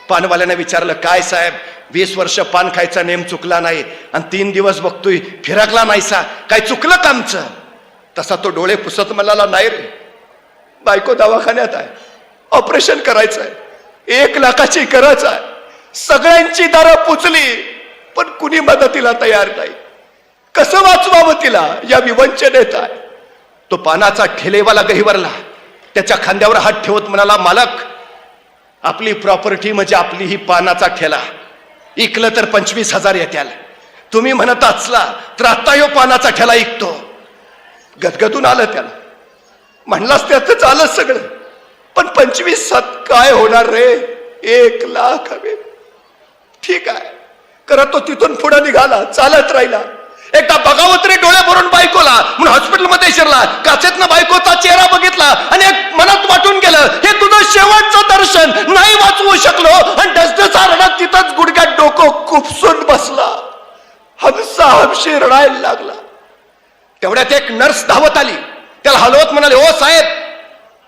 पानवाल्याने विचारलं, काय साहेब 20 वर्ष पान खायचा नेम चुकला नाही आणि 3 दिवस बघतोय फिरकला नाहीसा, काय चुकलं का आमचं? तसा तो डोळे पुसत म्हणाला, नाही रे, बायको दवाखान्यात आहे, ऑपरेशन करायचं आहे, 1 लाखाची गरज आहे, सगळ्यांची दारं पुचली पण कुणी मदतीला तयार नाही, कसं वाचवावं तिला या विवंचनेत आहे. तो पानाचा ठेलेवाला गहिवरला, त्याच्या खांद्यावर हात ठेवत म्हणाला, मालक, आपली प्रॉपर्टी म्हणजे आपली ही पानाचा ठेला, इकलं तर 25,000 येत्याल, तुम्ही म्हणत असला तर आता यो पानाचा ठेला इकतो. गदगदून आलं त्याला, म्हणलास त्याच आलं सगळं, पण 25,000 काय होणार रे, 1 लाख हवे. ठीक आहे करत तो तिथून पुढे निघाला, चालत राहिला. एकदा बघावत रे डोळे भरून बायकोला म्हणून हॉस्पिटलमध्ये शिरला, काचेतनं बायकोचा चेहरा बघितला आणि एक मनात वाटून गेलं, हे तुझं शेवटचं दर्शन, नाही वाचवू शकलो, आणि डसडसा रडत तिथंच गुडघ्यात डोकं खुपसून बसला. हमसा हमशी रडायला लागला. तेवढ्यात एक नर्स धावत आली, त्याला हलवत म्हणाले, ओ साहेब,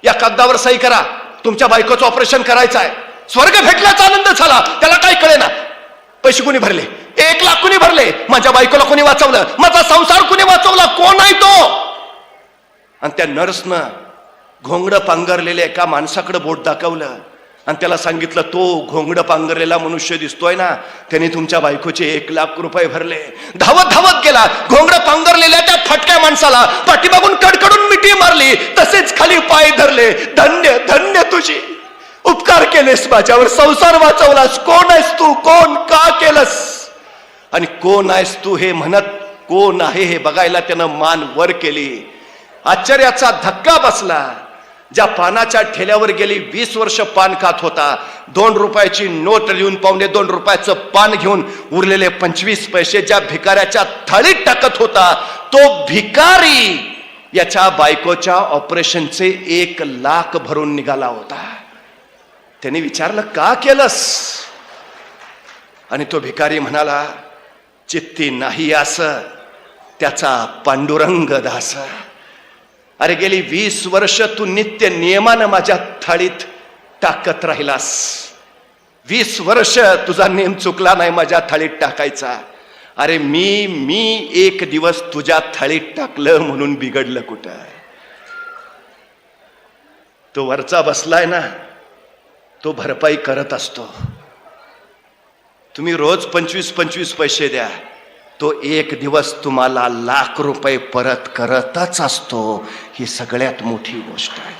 या कागदावर सही करा, तुमच्या बायकोचं ऑपरेशन करायचं आहे. स्वर्ग भेटल्याचा आनंद झाला. त्याला काय कळेना, पैसे कोणी भरले, 1 लाख कोणी भरले, माझ्या बायकोला कोणी वाचवलं, माझा संसार कोणी वाचवला, कोण आहे तो? आणि त्या नर्सनं घोंगडं पांघरलेल्या एका माणसाकडे बोट दाखवलं आणि त्याला सांगितलं, तो घोंगडं पांघरलेला मनुष्य दिसतोय ना, त्याने तुमच्या बायकोचे 1 लाख रुपये भरले. धावत धावत गेला, घोंगडं पांघरलेल्या त्या फटक्या माणसाला पाठीमागून कडकडून मिठी मारली, तसेच खाली पाय धरले. धन्य धन्य तुझी, उपकार केलेस माझ्यावर, संसार वाचवलास. कोण आहेस तू, कोण, का केलंस, आणि कोण आहेस तू हे म्हणत कोण आहे हे बघायला त्यानं मान वर केली. आश्चर्याचा धक्का बसला. ज्या पानाच्या ठेल्यावर गेली 20 वर्ष पान खात होता, 2 रुपयाची नोट लिहून 2.25 रुपयाचं पान घेऊन उरलेले 25 पैसे ज्या भिकाऱ्याच्या थाळीत टाकत होता, तो भिकारी याच्या बायकोच्या ऑपरेशनचे 1 लाख भरून निघाला होता. त्याने विचारलं, का केलंस? आणि तो भिकारी म्हणाला, चित्ती नाही असं त्याचा पांडुरंग दास. अरे गेली 20 वर्ष तू नित्य नियमानं माझ्या थाळीत टाकत राहिलास, 20 वर्ष तुझा नेम चुकला नाही माझ्या थाळीत टाकायचा. अरे मी 1 दिवस तुझ्या थाळीत टाकलं म्हणून बिघडलं कुठं? तो वरचा बसलाय ना, तो भरपाई करत असतो. तुम्ही रोज 25-25 पैसे द्या, तो 1 दिवस तुम्हाला 1 लाख रुपये परत करतच असतो. ही सगळ्यात मोठी गोष्ट आहे.